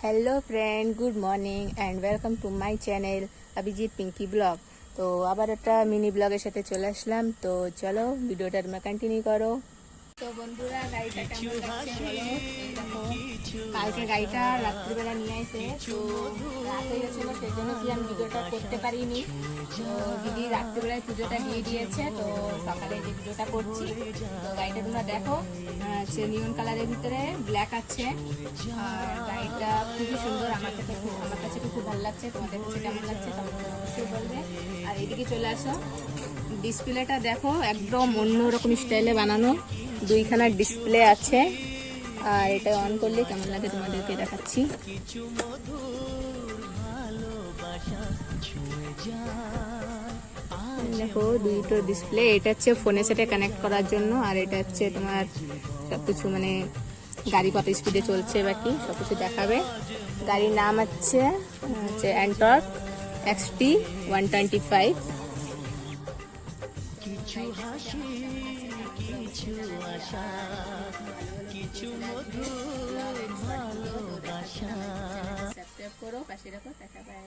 Hello friend, good morning and welcome to my channel Abhijit Pinky blog. तो আবার একটা mini ব্লগের সাথে চলে আসলাম। তো চলো ভিডিওটা তোমরা কন্টিনিউ করো। তো বন্ধুরা, গাড়িটা কেমন লাগছে বলো। এই দেখো, কালকে গাড়িটা রাত্রিবেলা নিয়ে আসে, তো রাত হয়ে গেছিলো, সেই জন্য কি আমি ভিডিওটা করতে পারিনি। তো দিদি রাত্রিবেলায় পুজোটা দিয়ে দিয়েছে, তো সকালে যে ভিডিওটা করছি। তো গাড়িটা তোমরা দেখো, সে নিয়ন কালারের ভিতরে ব্ল্যাক আছে, আর গাড়িটা খুবই সুন্দর। আমার কাছে খুব ভালো লাগছে। তোমাদের কাছে কেমন লাগছে তোমরা অবশ্যই বলবে। আর এদিকে চলে আসো, ডিসপ্লেটা দেখো, একদম অন্যরকম স্টাইলে বানানো, দুইখানা ডিসপ্লে আছে। আর এটা অন করলে কেমন লাগে তোমাদেরকে দেখাচ্ছি। দেখো দুটো ডিসপ্লে, এটা হচ্ছে ফোনের সাথে কানেক্ট করার জন্য, আর এটা হচ্ছে তোমার সবকিছু মানে গাড়ি কত স্পিডে চলছে বা কি সবকিছু দেখাবে। গাড়ির নাম হচ্ছে অ্যান্টর্ক XT 125। সাবস্ক্রাইব করো, পাশে রাখো, টাটা বাই।